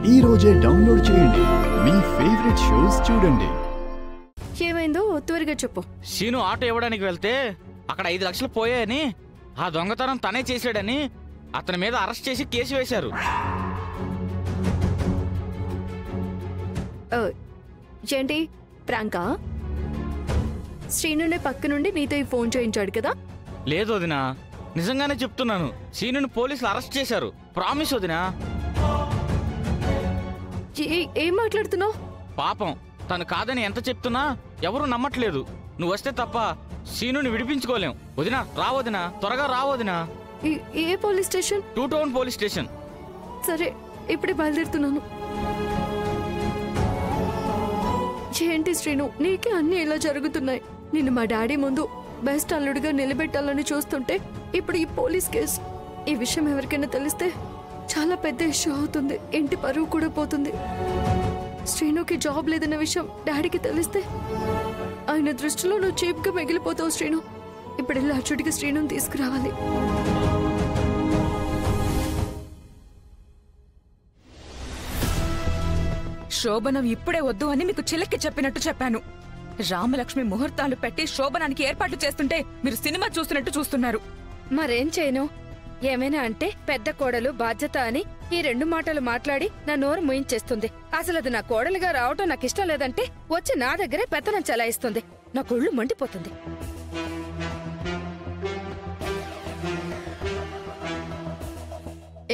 ఈ రోజే డౌన్లోడ్ చేయండి, మీ ఫేవరెట్ షోస్ చూడండి. ఏమైందో త్వరగా చెప్పు. సీను ఆటో ఇవ్వడానికి వెళ్తే అక్కడ 5 లక్షలు పోయాయని, ఆ దొంగతనం తనే చేశాడని అతని మీద అరెస్ట్ చేసి కేసు వేశారు. ఏంటి ప్రాంకా? శ్రీనుని పక్క నుండి నీతో ఈ ఫోన్ చేయించాడు కదా? లేదు వదినా, నిజంగానే చెప్తున్నాను. సీనుని పోలీసులు అరెస్ట్ చేశారు. ప్రామిస్ వదినా. ఏం మాట్లాడుతున్నావు? పాపం తను కాదని ఎంత చెప్తున్నా ఎవరు నమ్మట్లేదు. నువ్వు వస్తే తప్ప సీనుని విడిపించుకోలేం. వదినా రావదినా, త్వరగా రావదినా. ఏ police station? 2 town police station. సరే, ఇప్పుడే బయలుదేరుతున్నాను. ఏంటి శ్రీను, నీకే అన్ని ఇలా జరుగుతున్నాయి. నిన్ను మా డాడీ ముందు బెస్ట్ అల్లుడిగా నిలబెట్టాలని చూస్తుంటే ఇప్పుడు ఈ పోలీస్ కేసు. ఈ విషయం ఎవరికైనా తెలిస్తే చాలా పెద్ద ఇష్యూ అవుతుంది. ఇంటి పరువు కూడా పోతుంది. శ్రీనుకి జాబ్ లేదన్న విషయం డాడీకి తెలిస్తే ఆయన దృష్టిలో నువ్వు చీప్ గా మిగిలిపోతావు. శ్రీను, ఇప్పుడు ఇలా అచ్చుడికి శ్రీనుని తీసుకురావాలి. శోభనం ఇప్పుడే వద్దు అని మీకు చిలక్కి చెప్పినట్టు చెప్పాను. రామలక్ష్మి ముహూర్తాలు పెట్టి శోభనానికి ఏర్పాట్లు చేస్తుంటే మీరు సినిమా చూస్తున్నట్టు చూస్తున్నారు. మరేం చేయను? ఏమైనా అంటే పెద్ద కోడలు బాధ్యత అని ఈ 2 మాటలు మాట్లాడి నా నోరు ముయించేస్తుంది. అసలు అది నా కోడలుగా రావటం నాకు ఇష్టం లేదంటే వచ్చి నా దగ్గరే పెత్తనం చెలాయిస్తుంది. నా కొళ్ళు మండిపోతుంది.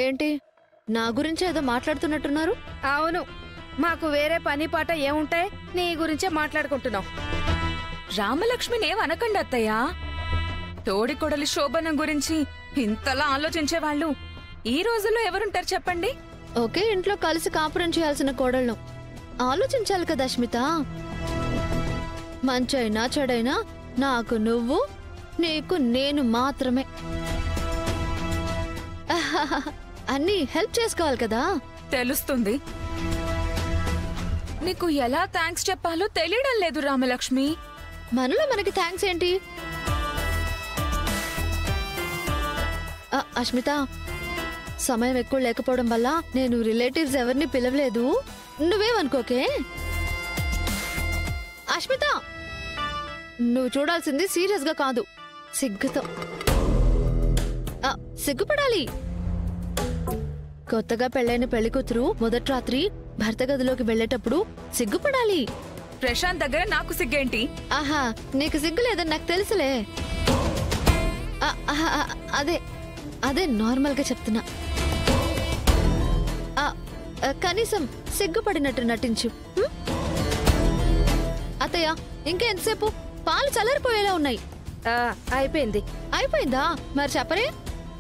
ఏంటి, నా గురించి ఏదో మాట్లాడుతున్నట్టున్నారు? అవును, మాకు వేరే పని పాట ఏముంటాయి? నీ గురించే మాట్లాడుకుంటున్నాం. రామలక్ష్మిని ఏమనకండి అత్తయ్యా. తోడికొడలి శోభనం గురించి ఇంతలా ఆలోచించేవాళ్ళు ఈ రోజుల్లో ఎవరుంటారు చెప్పండి? ఒకే ఇంట్లో కలిసి కాపురం చేయాల్సిన కోడళ్లను ఆలోచించాలి కదా అస్మిత. మంచైనా చెడైనా నాకు నువ్వు, నీకు నేను మాత్రమే. అన్నీ హెల్ప్ చేసుకోవాలి కదా. తెలుస్తుంది. నీకు ఎలా థ్యాంక్స్ చెప్పాలో తెలియడం లేదు రామలక్ష్మి. మనలో మనకి థ్యాంక్స్ ఏంటి? అస్మిత, సమయం ఎక్కువ లేకపోవడం వల్ల నేను రిలేటివ్స్ ఎవరిని పిలవలేదు. నువ్వేమనుకోకే. అస్మిత, నువ్వు చూడాల్సింది సీరియస్ గా కాదు, సిగ్గుతో. సిగ్గుపడాలి. కొత్తగా పెళ్ళైన పెళ్లి కూతురు మొదటి రాత్రి భర్త గదిలోకి వెళ్లేటప్పుడు సిగ్గుపడాలి. ప్రశాంత్ దగ్గర నాకు సిగ్గేంటి? ఆహా, నీకు సిగ్గు లేదని నాకు తెలుసులే. అదే అదే నార్మల్ గా చెప్తున్నా. కనీసం సిగ్గుపడినట్టు నటించు. అత్తయ్య, ఇంకా ఎంతసేపు? పాలు చల్లారిపోయేలా ఉన్నాయి. అయిపోయింది. అయిపోయిందా? మరి చెప్పరే.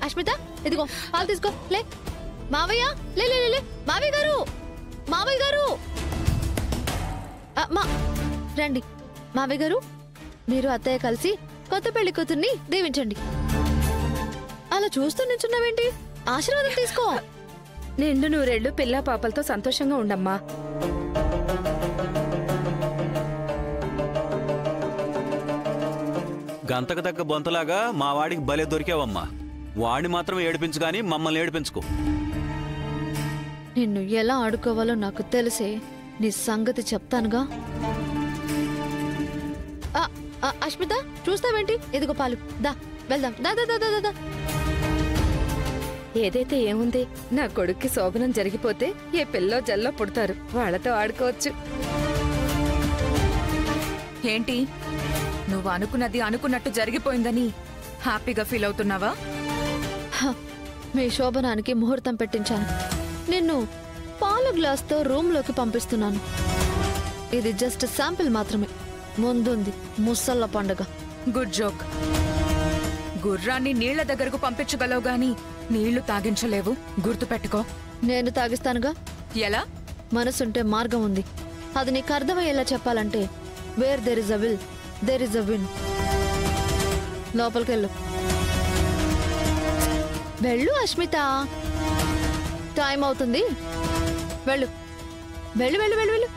అస్మిత, ఇదిగో పాలు తీసుకో. లే మావయ్య, లే లే లే. మావయ్య గారు, మావయ్య గారు, రండి. మావయ్య గారు, మీరు అత్తయ్య కలిసి కొత్త పెళ్లి కూతుర్ని దీవించండి. అలా చూస్తూ నించున్నావేంటి? ఆశీర్వాదం తీసుకో. నిండు నూరేళ్లు పిల్లా పాపలతో సంతోషంగా ఉండమ్మా. గంతకు తగ్గ బొంతలాగా మా వాడికి భలే దొరికావమ్మా. వాడిని మాత్రం ఏడిపించు గాని మమ్మల్ని ఏడిపించుకో. నిన్ను ఎలా ఆడుకోవాలో నాకు తెలిసే. నీ సంగతి చెప్తానుగా. అస్మిత, చూస్తావేంటి? ఎదుగో పాలు. దా వెళ్దాం. దా దా దా దా దా. ఏదైతే ఏముంది, నా కొడుక్కి శోభనం జరిగిపోతే ఏ పిల్లో జల్లో పుడతారు, వాళ్ళతో ఆడుకోవచ్చు. ఏంటి, నువ్వు అనుకున్నది అనుకున్నట్టు జరిగిపోయిందని హ్యాపీగా ఫీల్ అవుతున్నావా? మీ శోభనానికి ముహూర్తం పెట్టించాను. నిన్ను పాలు గ్లాస్తో రూమ్లోకి పంపిస్తున్నాను. ఇది జస్ట్ శాంపిల్ మాత్రమే. ముందుంది ముసళ్ళ పండుగ. Good joke. గుర్రాన్ని నీళ్ల దగ్గరకు పంపించగలవు గాని నీళ్లు తాగించలేవు, గుర్తుపెట్టుకో. నేను తాగిస్తానుగా. ఎలా? మనసుంటే మార్గం ఉంది. అది నీకు అర్థమయ్యేలా చెప్పాలంటే, where there is a will there is a win. లోపలికెళ్ళు. వెళ్ళు అస్మిత, టైం అవుతుంది. వెళ్ళు వెళ్ళు వెళ్ళు వెళ్ళు వెళ్ళు.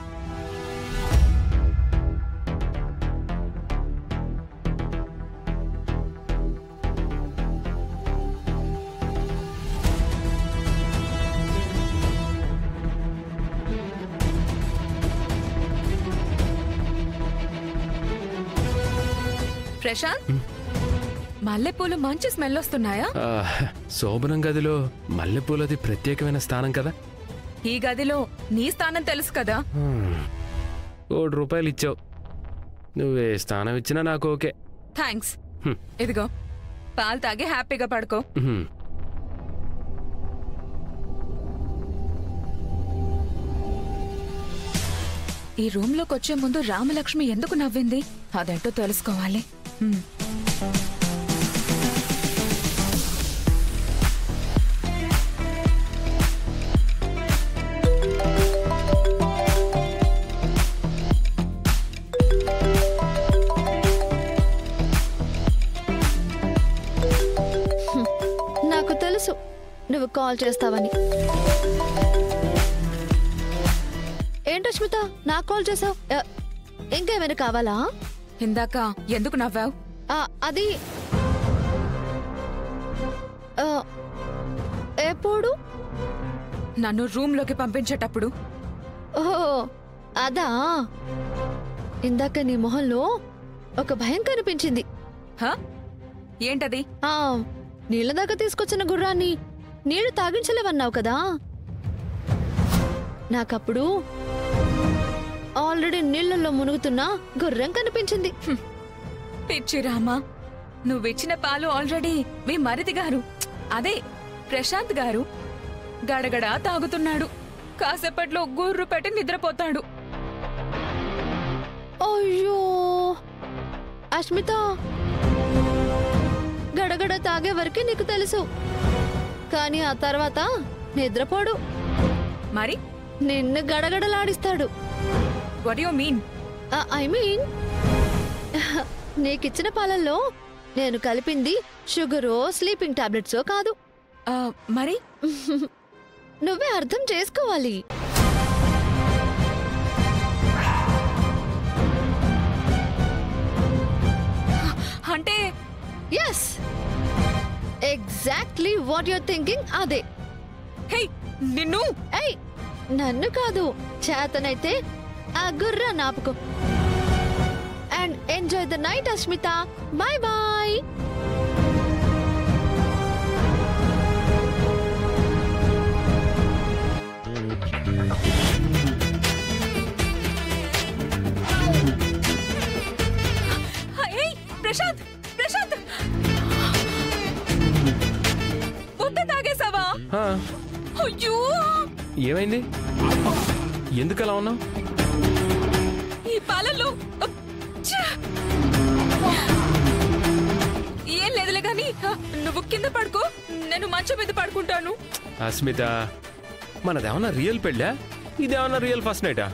ప్రశాంత్, మల్లెపూలు మంచి స్మెల్ వస్తున్నాయా? శోభనం గదిలో మల్లెపూలది ప్రత్యేకమైన స్థానం కదా. ఈ గదిలో నీ స్థానం తెలుసు కదా. ₹1 ఇచ్చావు. నువ్వే స్థానం ఇచ్చినా నాకు ఓకే. థ్యాంక్స్. ఇదిగో పాలు తాగి హ్యాపీగా పడుకో. ఈ రూమ్ లోకి వచ్చే ముందు రామలక్ష్మి ఎందుకు నవ్వింది అదేంటో తెలుసుకోవాలి. నాకు తెలుసు నువ్వు కాల్ చేస్తావని. ఏంటి అస్మిత, నాకు కాల్ చేసావు? ఇంకేమైనా కావాలా? ఇందాక ఎందుకు నవ్వావు? అది ఎప్పుడు? నన్ను రూమ్ లోకి పంపించేటప్పుడు. ఓహో అదా, ఇందాక నీ మొహంలో ఒక భయం కనిపించింది. ఏంటది? నీళ్ళ దాకా తీసుకొచ్చిన గుర్రాన్ని నీళ్లు తాగించలేవన్నావు కదా, నాకప్పుడు ఆల్రెడీ నీళ్లలో మునుగుతున్న గుర్రం కనిపించింది. పిచ్చి రామా, నువ్విచ్చిన పాలు ఆల్రెడీ మీ మరిది గారు, అదే ప్రశాంత్ గారు గడగడా తాగుతున్నాడు. కాసేపట్లో గుర్రు పెట్టి నిద్రపోతాడు. అయ్యో అస్మిత, గడగడ తాగే వరకే నీకు తెలుసు, కానీ ఆ తర్వాత నిద్రపోడు. మరి నిన్ను గడగడలాడిస్తాడు. What you mean? I mean నీకిచ్చిన పాలల్లో నేను కలిపింది షుగరో స్లీపింగ్ టాబ్లెట్సో కాదు. మరి నువ్వే అర్థం చేసుకోవాలి. అంటే yes, exactly what you're thinking అదే. హే నిన్ను! ఏయ్, నన్ను కాదు, చేతనైతే ఆ గుర్రా నాపుకో. And enjoy the night Asmitha. Bye bye. Prashanth, Prashanth, బుద్ధ తాగేసావా? అయ్యో, ఏమైంది? ఎందుకు అలా ఉన్నావు? ఈ పాలల్లో ఏం లేదులే గాని నువ్వు కింద పడుకో, నేను మంచం మీద పడుకుంటాను. అస్మిత, మనదేమన్నా రియల్ పెళ్ళా? ఇదేమన్నా రియల్ ఫస్ట్ నైటా?